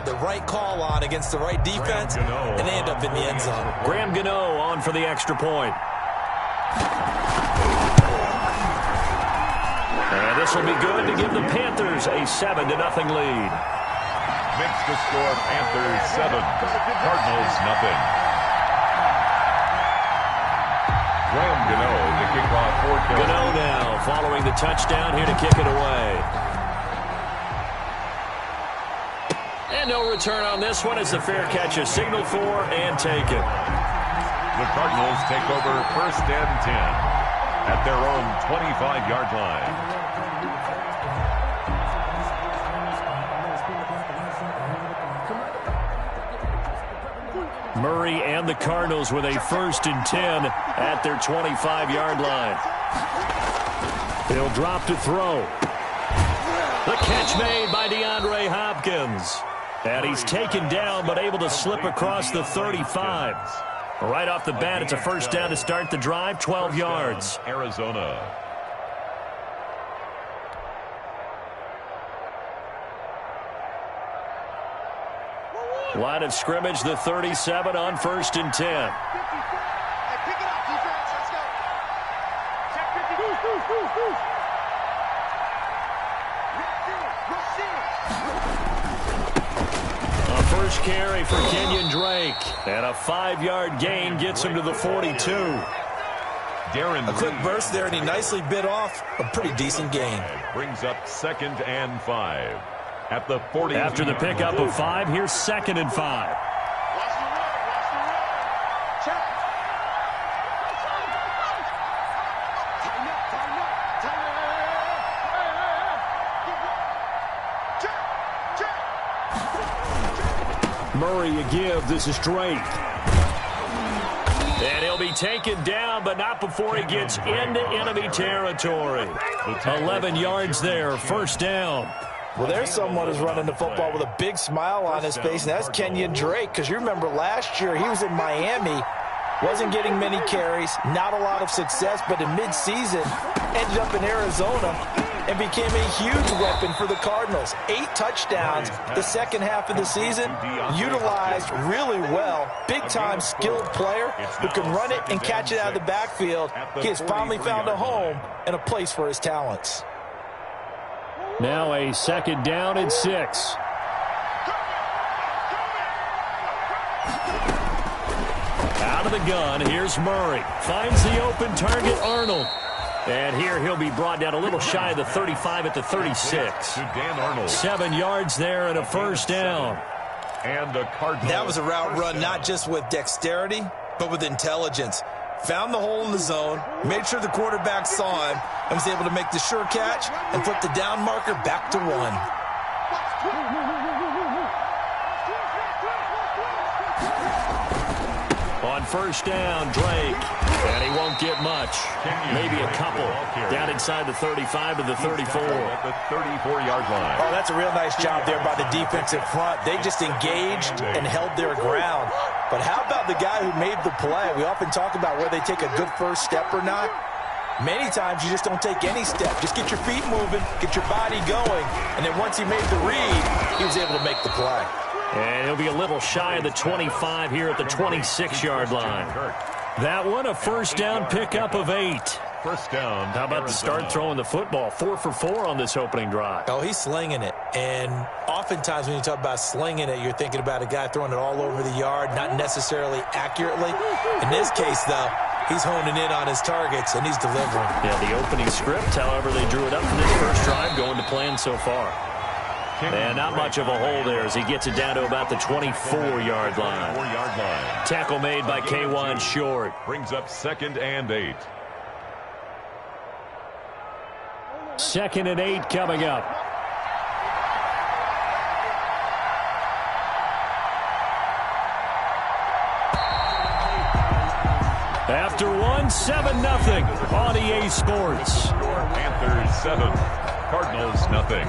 had the right call on against the right defense, and they end up in the end zone. Graham Gano on for the extra point. And this will be good to give the Panthers a 7-0 lead. Makes the score Panthers 7, Cardinals nothing. Graham Gano to kick off for Gano now following the touchdown here to kick it away. And no return on this one as the fair catch is signaled for and taken. The Cardinals take over 1st and 10 at their own 25-yard line. Murray and the Cardinals with a 1st and 10 at their 25-yard line. He'll drop to throw. The catch made by DeAndre Hopkins. And he's taken down but able to slip across the 35. Right off the bat, it's a 1st down to start the drive, 12 yards. Arizona. Line of scrimmage, the 37 on 1st and 10. A first carry for Kenyon Drake. And a 5-yard gain gets him to the 42. A quick burst there, and he nicely bit off a pretty decent gain. Brings up 2nd and 5. At the 40. After the pickup of 5, here's 2nd and 5. Murray a give. This is Drake. And he'll be taken down, but not before he gets into enemy territory. 11 yards there, 1st down. Well, there's someone who's running the football with a big smile on his face, and that's Kenyon Drake, because you remember last year he was in Miami, wasn't getting many carries, not a lot of success, but in midseason ended up in Arizona and became a huge weapon for the Cardinals. 8 touchdowns the second half of the season, utilized really well. Big-time skilled player who can run it and catch it out of the backfield. He has finally found a home and a place for his talents. Now a 2nd down and 6. Out of the gun, here's Murray. Finds the open target, Arnold. And here he'll be brought down a little shy of the 35 at the 36. 7 yards there and a 1st down. And a Cardinal. That was a route run not just with dexterity, but with intelligence. Found the hole in the zone, made sure the quarterback saw him, and was able to make the sure catch and flip the down marker back to 1. On 1st down, Drake. And he won't get much. Maybe a couple. Down inside the 35 to the 34. At the 34-yard line. Oh, that's a real nice job there by the defensive front. They just engaged and held their ground. But how about the guy who made the play? We often talk about whether they take a good first step or not. Many times you just don't take any step. Just get your feet moving, get your body going. And then once he made the read, he was able to make the play. And he'll be a little shy of the 25 here at the 26-yard line. That one, a 1st down pickup of 8. 1st down. How about the start throwing the football? 4 for 4 on this opening drive. Oh, he's slinging it. And oftentimes when you talk about slinging it, you're thinking about a guy throwing it all over the yard, not necessarily accurately. In this case, though, he's honing in on his targets, and he's delivering. Yeah, the opening script, however, they drew it up for this first drive, going to plan so far. And not much of a hole there as he gets it down to about the 24-yard line. Tackle made by K1 Short. Brings up 2nd and 8. 2nd and 8 coming up. After 7-0 on EA Sports. Panthers 7, Cardinals nothing.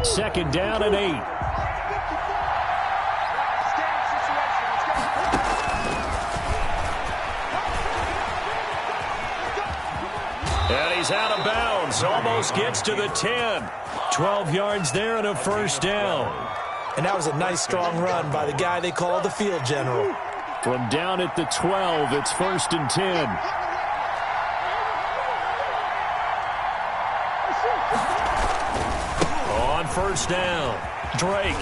Second down and 8. And he's out of bounds. Almost gets to the 10. 12 yards there and a first down. And that was a nice, strong run by the guy they call the field general. From down at the 12, it's 1st and 10. On first down, Drake.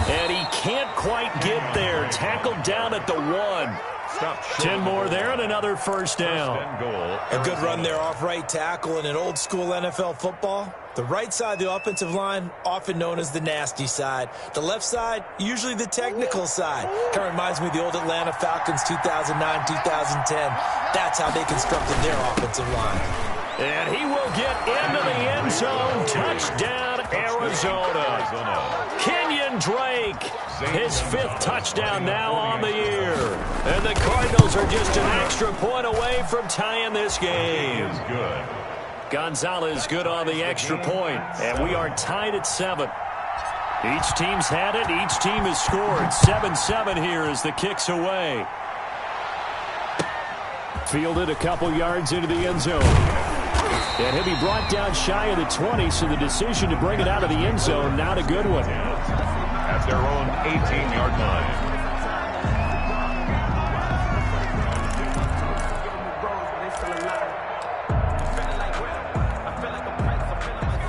And he can't quite get there. Tackled down at the 1. 10 more there and another first down. A good run there off right tackle in an old-school NFL football. The right side of the offensive line, often known as the nasty side. The left side, usually the technical side. Kind of reminds me of the old Atlanta Falcons 2009-2010. That's how they constructed their offensive line. And he will get into the end zone. Touchdown, Arizona. Kenyon Drake, his 5th touchdown now on the year. And the Cardinals are just an extra point away from tying this game. Gonzalez good on the extra point, and we are tied at 7. Each team's had it. Each team has scored. 7-7 here as the kick's away. Fielded a couple yards into the end zone. And he'll be brought down shy of the 20, so the decision to bring it out of the end zone, not a good one. At their own 18-yard line.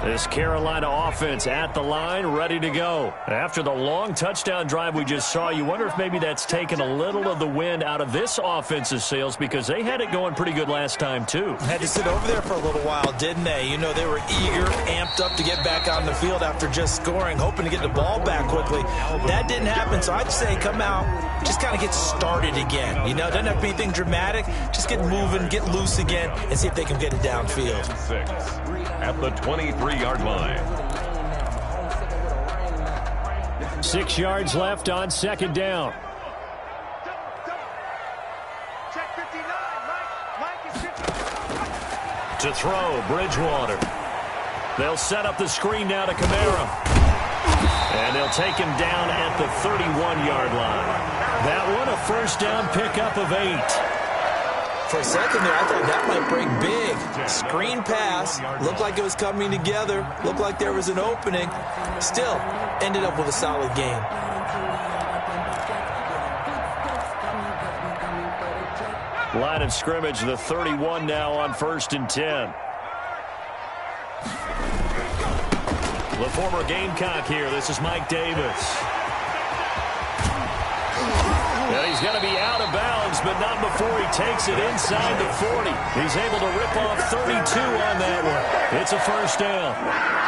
This Carolina offense at the line, ready to go. After the long touchdown drive we just saw, you wonder if maybe that's taken a little of the wind out of this offense's sails because they had it going pretty good last time, too. Had to sit over there for a little while, didn't they? You know, they were eager, amped up to get back on the field after just scoring, hoping to get the ball back quickly. That didn't happen, so I'd say come out, just kind of get started again. You know, doesn't have to be anything dramatic. Just get moving, get loose again, and see if they can get it downfield. 6 at the 23-yard line. 6 yards left on 2nd down. To throw, Bridgewater. They'll set up the screen now to Kamara. And they'll take him down at the 31-yard line. That one, a first down pickup of 8. For a second there, I thought that might break big. Screen pass. Looked like it was coming together. Looked like there was an opening. Still, ended up with a solid game. Line of scrimmage, the 31 now on 1st and 10. The former Gamecock here. This is Mike Davis. And he's going to be out of bounds, but not before he takes it inside the 40. He's able to rip off 32 on that one. It's a first down.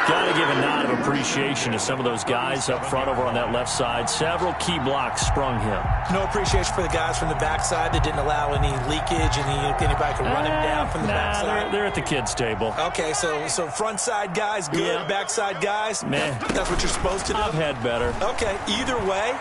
Got to give a nod of appreciation to some of those guys up front over on that left side. Several key blocks sprung him. No appreciation for the guys from the backside that didn't allow any leakage, and anybody could run him down from the backside. They're at the kids' table. Okay, so front side guys good, yeah. Backside guys, meh. That's what you're supposed to do. I've had better. Okay, either way.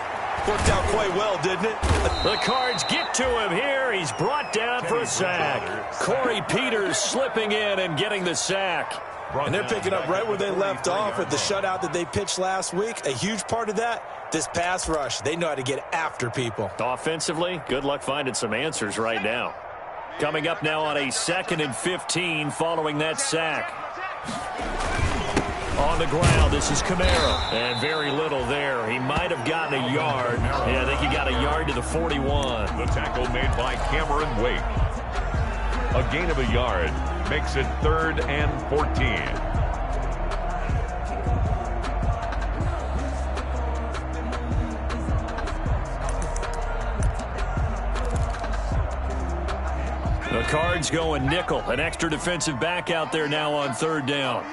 Worked out quite well, didn't it? The Cards get to him here. He's brought down for a sack. Corey Peters slipping in and getting the sack. And they're picking up right where they left off with the shutout that they pitched last week. A huge part of that, this pass rush. They know how to get after people. Offensively, good luck finding some answers right now. Coming up now on a 2nd and 15 following that sack. On the ground, this is Kamara. And very little there. He might have gotten a yard. Yeah, I think he got a yard to the 41. The tackle made by Cameron Wake. A gain of a yard makes it 3rd and 14. The Cards going nickel. An extra defensive back out there now on 3rd down.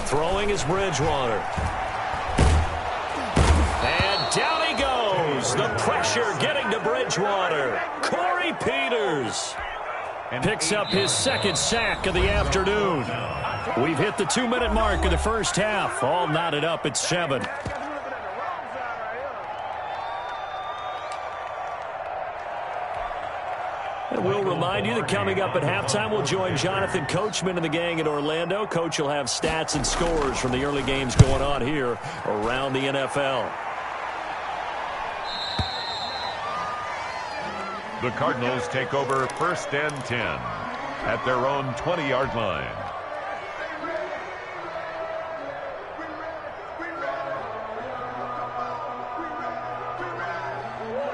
Throwing is Bridgewater. And down he goes. The pressure getting to Bridgewater. Corey Peters picks up his 2nd sack of the afternoon. We've hit the 2-minute mark of the first half. All knotted up at 7. And we'll remind you that coming up at halftime, we'll join Jonathan Coachman and the gang in Orlando. Coach will have stats and scores from the early games going on here around the NFL. The Cardinals take over 1st and 10 at their own 20-yard line.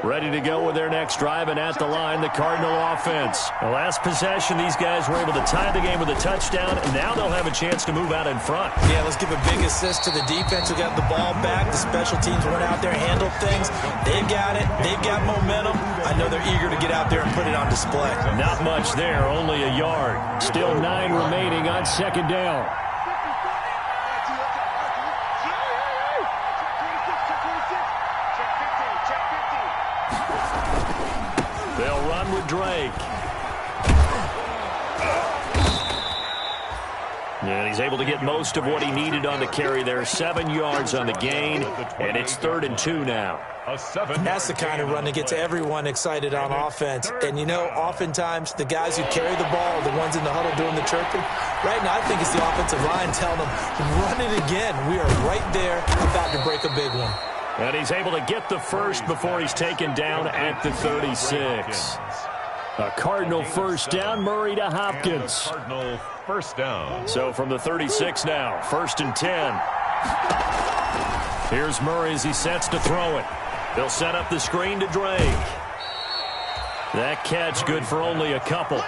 Ready to go with their next drive, and at the line, the Cardinal offense. The last possession, these guys were able to tie the game with a touchdown, and now they'll have a chance to move out in front. Yeah, let's give a big assist to the defense who got the ball back. The special teams went out there and handled things. They've got it. They've got momentum. I know they're eager to get out there and put it on display. Not much there, only a yard. Still 9 remaining on 2nd down. They'll run with Drake. And he's able to get most of what he needed on the carry there. 7 yards on the gain, and it's 3rd and 2 now. And that's the kind of run that gets everyone excited on offense. And, you know, oftentimes the guys who carry the ball are the ones in the huddle doing the chirping. Right now, I think it's the offensive line telling them, run it again. We are right there about to break a big one. And he's able to get the first before he's taken down at the 36. A Cardinal first down, Murray to Hopkins. Cardinal first down. So from the 36 now, 1st and 10. Here's Murray as he sets to throw it. They'll set up the screen to Drake. That catch good for only a couple.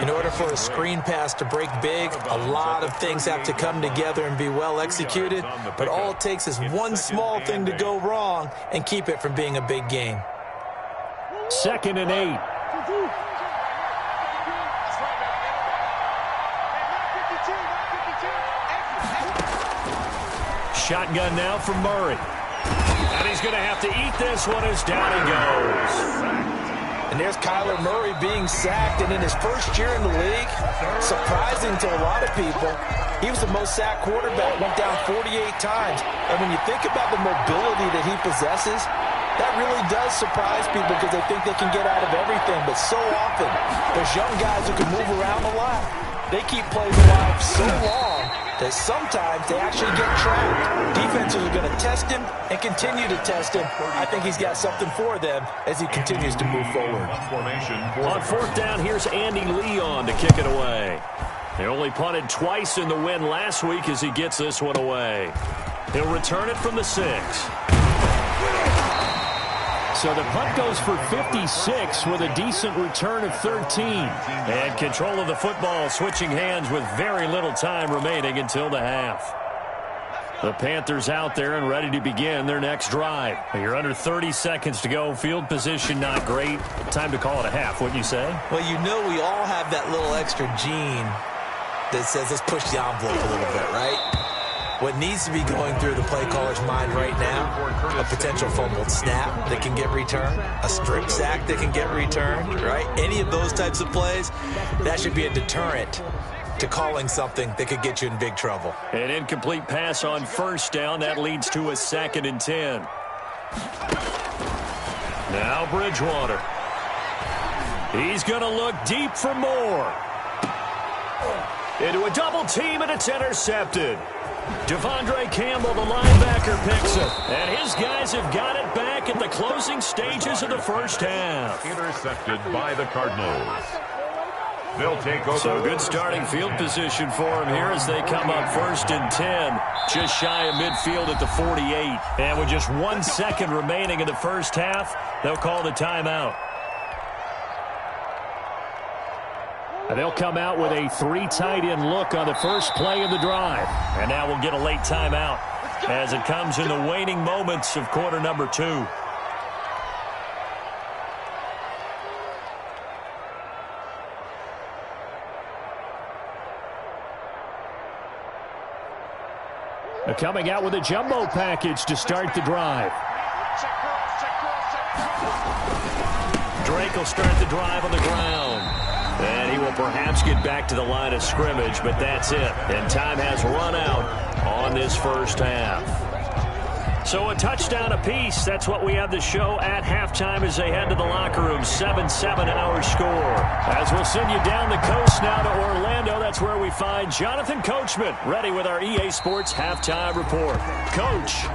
In order for a screen pass to break big, a lot of things have to come together and be well executed. But all it takes is one small thing to go wrong and keep it from being a big game. 2nd and 8. Shotgun now from Murray. And he's going to have to eat this one as down he goes. And there's Kyler Murray being sacked, and in his first year in the league, surprising to a lot of people, he was the most sacked quarterback, went down 48 times. And when you think about the mobility that he possesses, that really does surprise people because they think they can get out of everything. But so often, there's young guys who can move around a lot. They keep plays alive so long that sometimes they actually get trapped. Defenses are going to test him and continue to test him. I think he's got something for them as he continues to move forward. On 4th down, here's Andy Leon to kick it away. They only punted twice in the win last week as he gets this one away. He'll return it from the 6. So the punt goes for 56 with a decent return of 13. And control of the football switching hands with very little time remaining until the half. The Panthers out there and ready to begin their next drive. You're under 30 seconds to go. Field position not great. Time to call it a half, wouldn't you say? Well, you know we all have that little extra gene that says let's push the envelope a little bit, right? What needs to be going through the play caller's mind right now, a potential fumbled snap that can get returned, a strip sack that can get returned, right? Any of those types of plays, that should be a deterrent to calling something that could get you in big trouble. An incomplete pass on 1st down. That leads to a 2nd and 10. Now Bridgewater. He's going to look deep for more. Into a double team, and it's intercepted. Devondre Campbell, the linebacker, picks it. And his guys have got it back at the closing stages of the first half. Intercepted by the Cardinals. They'll take over. So good starting field position for him here as they come up 1st and 10. Just shy of midfield at the 48. And with just 1 second remaining in the first half, they'll call the timeout. And they'll come out with a 3 tight end look on the first play of the drive. And now we'll get a late timeout as it comes in the waning moments of quarter number 2. Coming out with a jumbo package to start the drive. Drake will start the drive on the ground. And he will perhaps get back to the line of scrimmage, but that's it. And time has run out on this first half. So a touchdown apiece. That's what we have the show at halftime as they head to the locker room. 7-7 our score. As we'll send you down the coast now to Orlando, that's where we find Jonathan Coachman ready with our EA Sports halftime report. Coach.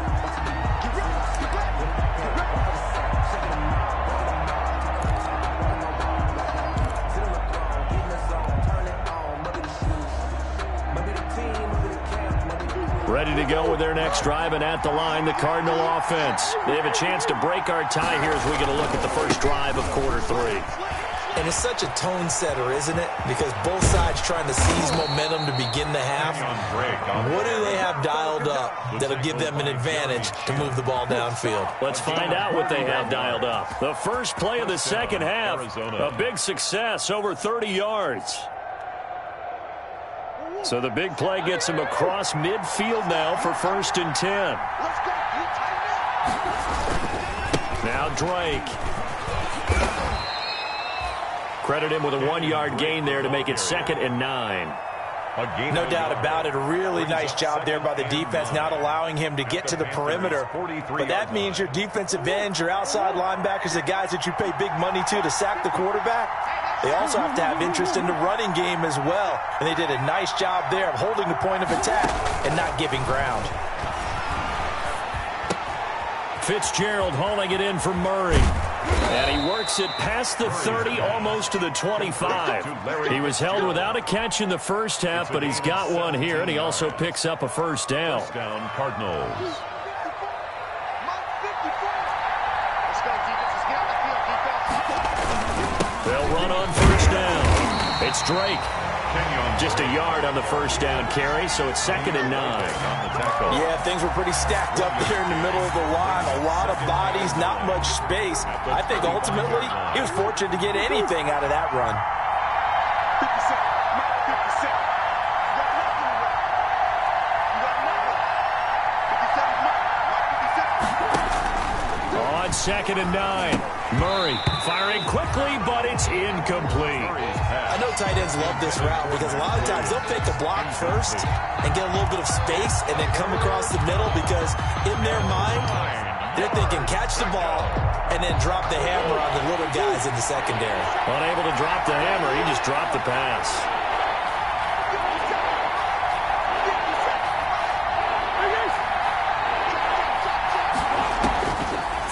Ready to go with their next drive, and at the line, the Cardinal offense. They have a chance to break our tie here as we get a look at the first drive of quarter 3. And it's such a tone setter, isn't it? Because both sides trying to seize momentum to begin the half. What do they have dialed up that'll give them an advantage to move the ball downfield? Let's find out what they have dialed up. The first play of the second half, a big success, over 30 yards. So the big play gets him across midfield now for 1st and 10. Now Drake. Credit him with a 1-yard gain there to make it 2nd and 9. No doubt about it. A really nice job there by the defense, not allowing him to get to the perimeter. But that means your defensive ends, your outside linebackers, the guys that you pay big money to sack the quarterback, they also have to have interest in the running game as well. And they did a nice job there of holding the point of attack and not giving ground. Fitzgerald hauling it in for Murray. And he works it past the 30, almost to the 25. He was held without a catch in the first half, but he's got one here, and he also picks up a first down. First down, Cardinals. They'll run on first down. It's Drake. Just a yard on the first down carry, so it's 2nd and 9. Yeah, things were pretty stacked up there in the middle of the line. A lot of bodies, not much space. I think ultimately he was fortunate to get anything out of that run. On 2nd and 9. Murray firing quickly, but it's incomplete. I know tight ends love this route because a lot of times they'll fake a block first and get a little bit of space and then come across the middle because in their mind, they're thinking catch the ball and then drop the hammer on the little guys in the secondary. Unable to drop the hammer, he just dropped the pass.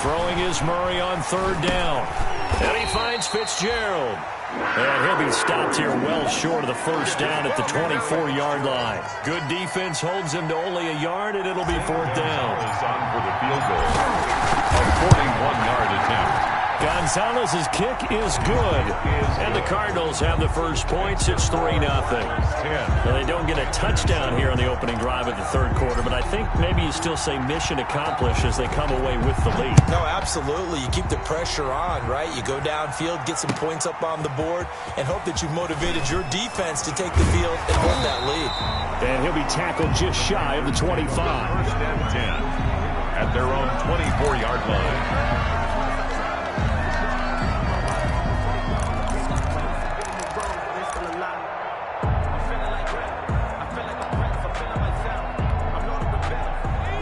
Throwing is Murray on 3rd down. And he finds Fitzgerald. And he'll be stopped here well short of the first down at the 24-yard line. Good defense holds him to only a yard, and it'll be 4th down. On for the field goal. A 41-yard attempt. Gonzalez's kick is good. And the Cardinals have the first points. It's 3-0. Now, they don't get a touchdown here on the opening drive of the 3rd quarter, but I think maybe you still say mission accomplished as they come away with the lead. No, absolutely. You keep the pressure on, right? You go downfield, get some points up on the board, and hope that you've motivated your defense to take the field and hold that lead. And he'll be tackled just shy of the 25. 1st and 10 at their own 24-yard line.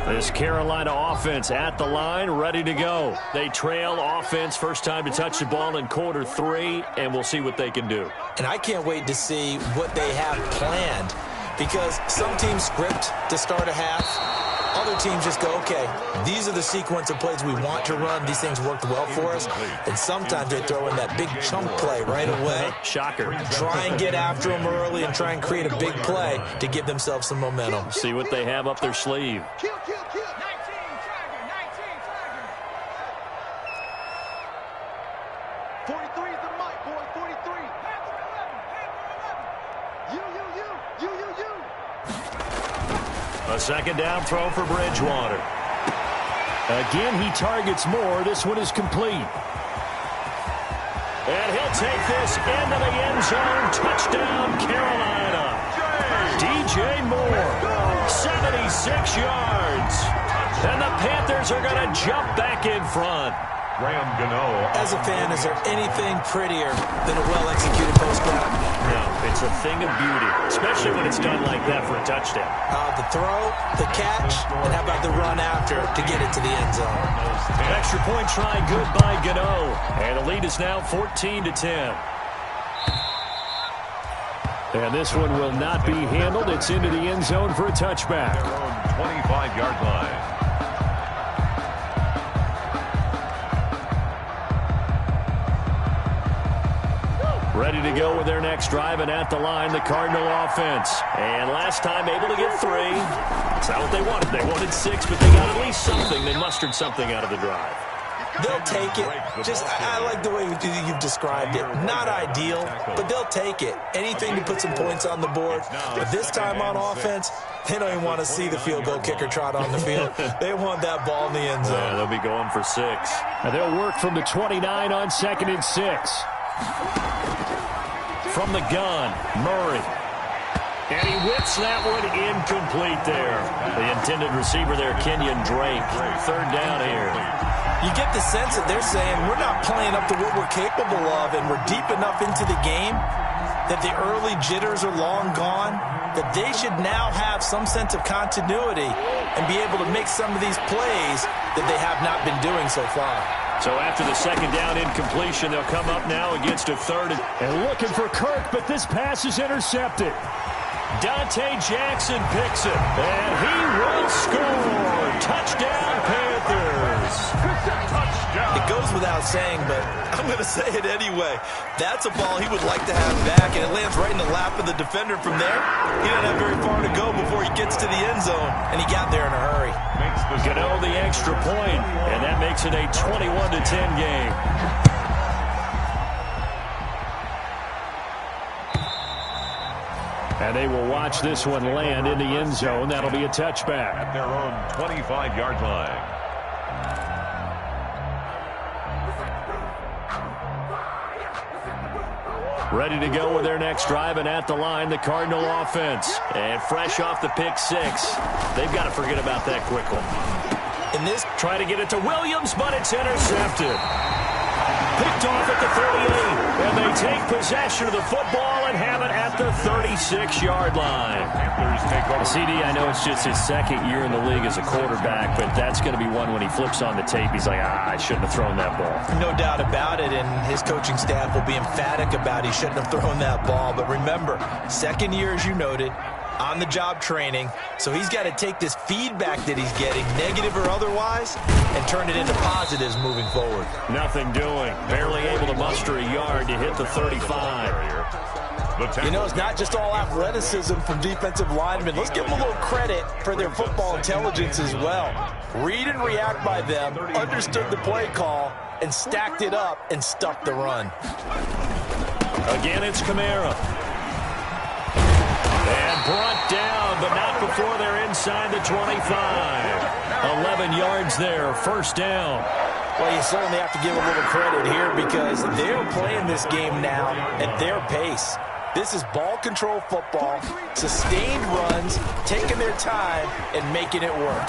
This Carolina offense at the line, ready to go. They trail offense, first time to touch the ball in quarter 3, and we'll see what they can do. And I can't wait to see what they have planned because some teams script to start a half. Other teams just go, okay, these are the sequence of plays we want to run. These things worked well for us. And sometimes they throw in that big chunk play right away. Shocker. Try and get after them early and try and create a big play to give themselves some momentum. See what they have up their sleeve. Kill. 19 Tiger. 43 is the mic, boy. 43. You. A 2nd down throw for Bridgewater. Again, he targets more. This one is complete. And he'll take this into the end zone. Touchdown, Carolina. DJ Moore, 76 yards. And the Panthers are going to jump back in front. As a fan, is there anything prettier than a well-executed post route? No, it's a thing of beauty, especially when it's done like that for a touchdown. The throw, the catch, and how about the run after to get it to the end zone? Extra point try, good by Gano. And the lead is now 14-10. And this one will not be handled. It's into the end zone for a touchback. 25-yard line. Ready to go with their next drive, and at the line, the Cardinal offense. And last time, able to get 3. That's not what they wanted. They wanted 6, but they got at least something. They mustered something out of the drive. They'll take it. I like the way you've described it. Not ideal, but they'll take it. Anything to put some points on the board. But this time on offense, they don't even want to see the field goal kicker trot on the field. They want that ball in the end zone. Yeah, they'll be going for 6. And they'll work from the 29 on 2nd and 6. From the gun, Murray. And he whips that one incomplete there. The intended receiver there, Kenyon Drake. 3rd down here. You get the sense that they're saying we're not playing up to what we're capable of, and we're deep enough into the game that the early jitters are long gone, that they should now have some sense of continuity and be able to make some of these plays that they have not been doing so far. So after the 2nd down incompletion, they'll come up now against a 3rd. And looking for Kirk, but this pass is intercepted. Dante Jackson picks it, and he will score. Touchdown, Panthers. It goes without saying, but I'm going to say it anyway. That's a ball he would like to have back, and it lands right in the lap of the defender from there. He doesn't have very far to go before he gets to the end zone, and he got there in a hurry. Gano the extra point, and that makes it a 21-10 game. And they will watch this one land in the end zone. That'll be a touchback. At their own 25-yard line. Ready to go with their next drive, and at the line, the Cardinal offense. And fresh off the pick 6, they've got to forget about that quick one. In this, try to get it to Williams, but it's intercepted. Picked off at the 38, and they take possession of the football and have it at the 36-yard line. CD, I know it's just his 2nd year in the league as a quarterback, but that's going to be one when he flips on the tape. He's like, I shouldn't have thrown that ball. No doubt about it, and his coaching staff will be emphatic about he shouldn't have thrown that ball. But remember, 2nd year, as you noted, on-the-job training, so he's got to take this feedback that he's getting, negative or otherwise, and turn it into positives moving forward. Nothing doing. Barely able to muster a yard to hit the 35. You know, it's not just all athleticism from defensive linemen. Let's give them a little credit for their football intelligence as well. Read and react by them, understood the play call, and stacked it up and stuck the run. Again, it's Kamara. And brought down, but not before they're inside the 25. 11 yards there, 1st down. Well, you certainly have to give a little credit here because they're playing this game now at their pace. This is ball control football, sustained runs, taking their time, and making it work.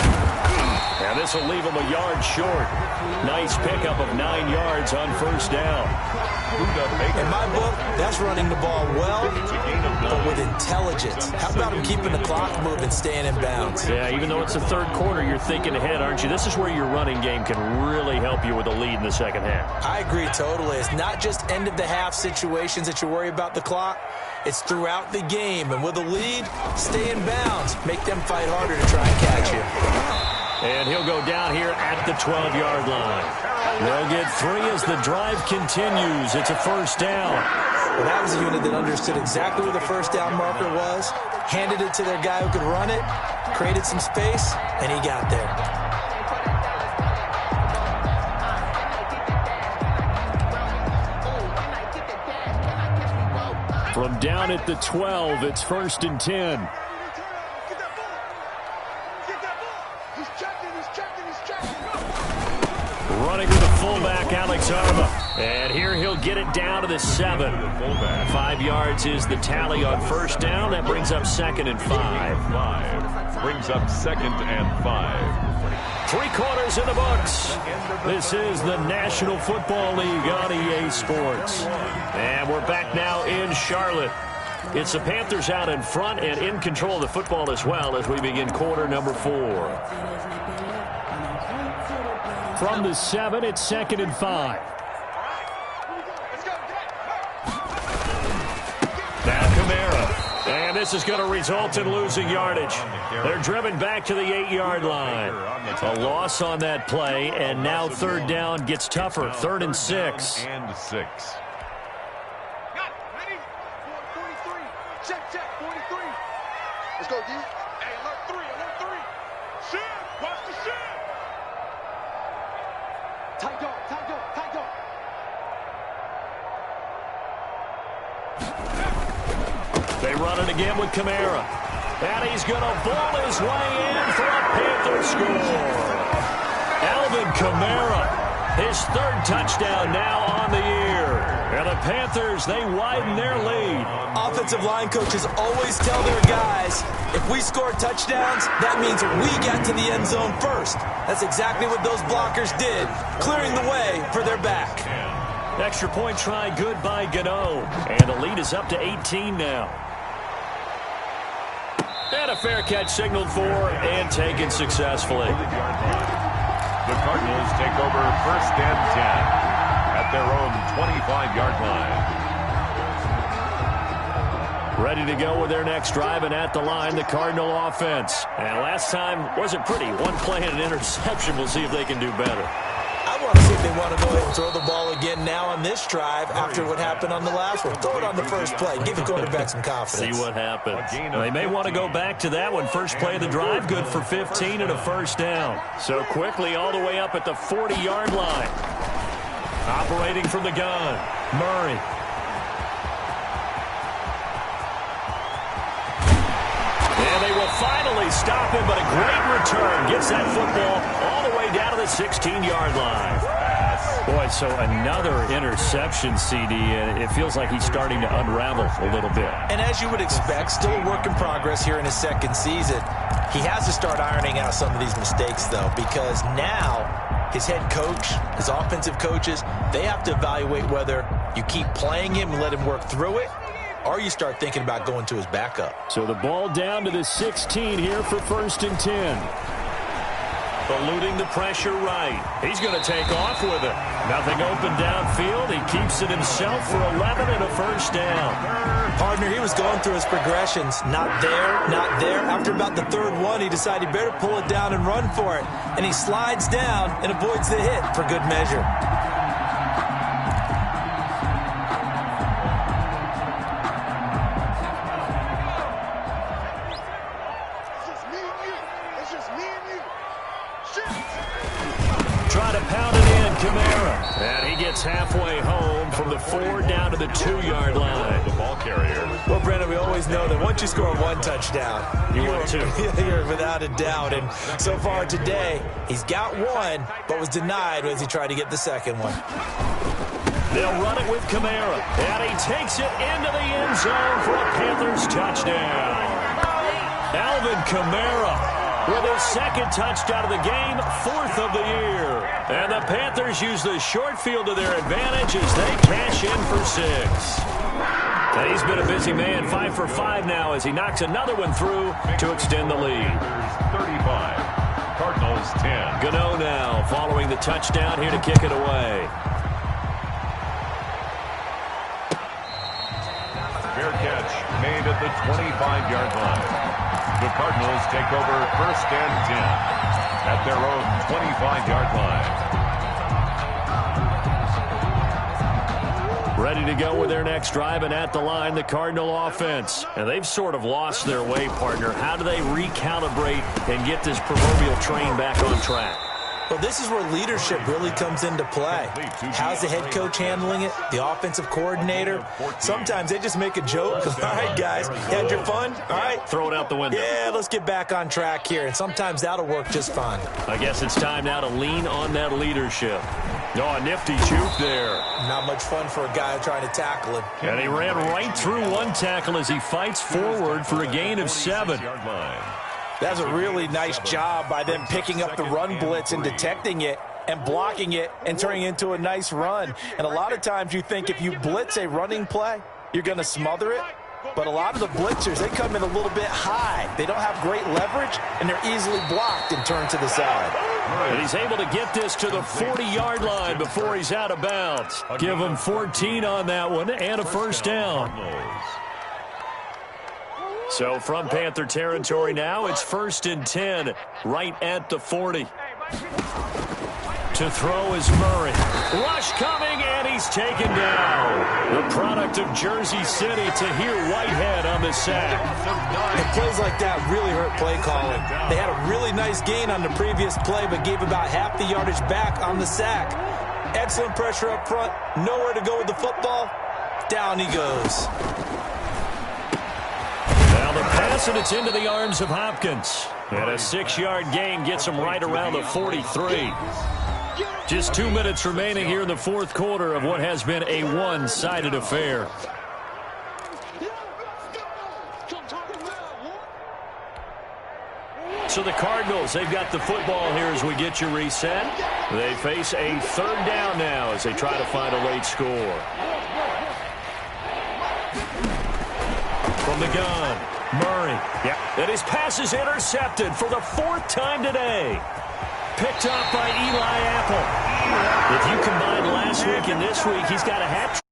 Now this will leave them a yard short. Nice pickup of 9 yards on 1st down. In my book, that's running the ball well, but with intelligence. How about him keeping the clock moving, staying in bounds? Yeah, even though it's the 3rd quarter, you're thinking ahead, aren't you? This is where your running game can really help you with a lead in the 2nd half. I agree totally. It's not just end-of-the-half situations that you worry about the clock. It's throughout the game. And with a lead, stay in bounds. Make them fight harder to try and catch you. And he'll go down here at the 12-yard line. They'll get 3 as the drive continues. It's a 1st down. Well, that was a unit that understood exactly where the 1st down marker was, handed it to their guy who could run it, created some space, and he got there. From down at the 12, it's 1st and 10. Running with the fullback, Alex Arba. And here he'll get it down to the 7. 5 yards is the tally on 1st down. That brings up 2nd and 5. Brings brings up 2nd and 5. 3 quarters in the books. This is the National Football League on EA Sports. And we're back now in Charlotte. It's the Panthers out in front and in control of the football as well as we begin quarter number 4. From the 7, it's 2nd and 5. Now Kamara. And this is going to result in losing yardage. They're driven back to the 8-yard line. A loss on that play, and now 3rd down gets tougher. 3rd and 6. And 6. Check, 43. Let's go, D. Hey, alert 3. Shit, watch the shit. Tight dog. They run it again with Kamara. And he's going to ball his way in for a Panther score. Alvin Kamara, his 3rd touchdown now on the year. And the Panthers, they widen their lead. Offensive line coaches always tell their guys, if we score touchdowns, that means we got to the end zone first. That's exactly what those blockers did, clearing the way for their back. Extra point try good by Gano. And the lead is up to 18 now. And a fair catch signaled for and taken successfully. The Cardinals take over 1st and 10 at their own 25-yard line. Ready to go with their next drive, and at the line, the Cardinal offense. And last time wasn't pretty. 1 play and an interception. We'll see if they can do better. I want to see if they want to go ahead and throw the ball again now on this drive after what happened on the last one. Throw it on the first play. Give the quarterback some confidence. See what happens. They may want to go back to that one. First play of the drive, good for 15 and a 1st down. So quickly all the way up at the 40-yard line. Operating from the gun, Murray. And they will finally stop him, but a great return. Gets that football all the way down to the 16-yard line. Boy, so another interception, CD, and it feels like he's starting to unravel a little bit. And as you would expect, still a work in progress here in his 2nd season. He has to start ironing out some of these mistakes, though, because now his head coach, his offensive coaches, they have to evaluate whether you keep playing him and let him work through it, or you start thinking about going to his backup. So the ball down to the 16 here for 1st and 10. Eluding the pressure right. He's going to take off with it. Nothing open downfield. He keeps it himself for 11 and a 1st down. Partner, he was going through his progressions. Not there. After about the 3rd one, he decided he better pull it down and run for it. And he slides down and avoids the hit for good measure. Try to pound it in, Kamara. And he gets halfway home from the 4 down to the 2-yard line. The ball carrier. Well, Brandon, we always know that once you score 1 touchdown, want 2. You're without a doubt. And so far today, he's got 1, but was denied as he tried to get the 2nd one. They'll run it with Kamara. And he takes it into the end zone for a Panthers touchdown. Alvin Kamara with his 2nd touchdown of the game, 4th of the year. And the Panthers use the short field to their advantage as they cash in for 6. And he's been a busy man, 5 for 5 now as he knocks another one through to extend the lead. 35, Cardinals 10. Gano now following the touchdown here to kick it away. Fair catch made at the 25-yard line. The Cardinals take over 1st and 10 at their own 25-yard line. Ready to go with their next drive, and at the line, the Cardinal offense. And they've sort of lost their way, partner. How do they recalibrate and get this proverbial train back on track? Well, this is where leadership really comes into play. How's the head coach handling it? The offensive coordinator? Sometimes they just make a joke. All right, guys, you had your fun? All right. Throw it out the window. Yeah, let's get back on track here. And sometimes that'll work just fine. I guess it's time now to lean on that leadership. Oh, a nifty juke there. Not much fun for a guy trying to tackle him. And he ran right through 1 tackle as he fights forward for a gain of 7. That's a really nice job by them picking up the run blitz and detecting it and blocking it and turning it into a nice run. And a lot of times you think if you blitz a running play, you're going to smother it. But a lot of the blitzers, they come in a little bit high. They don't have great leverage, and they're easily blocked and turned to the side. And he's able to get this to the 40-yard line before he's out of bounds. Give him 14 on that one and a first down. So from Panther territory now, it's 1st and 10 right at the 40. To throw is Murray. Rush coming, and he's taken down. The product of Jersey City, Tahir Whitehead on the sack. And plays like that really hurt play calling. They had a really nice gain on the previous play, but gave about half the yardage back on the sack. Excellent pressure up front. Nowhere to go with the football. Down he goes. Now the pass, and it's into the arms of Hopkins. And a 6-yard gain gets him right around the 43. Just 2 minutes remaining here in the fourth quarter of what has been a one-sided affair. So the Cardinals, they've got the football here as we get you reset. They face a 3rd down now as they try to find a late score. From the gun, Murray. And his pass is intercepted for the 4th time today. Picked up by Eli Apple. If you combine last week and this week, he's got a hat trick.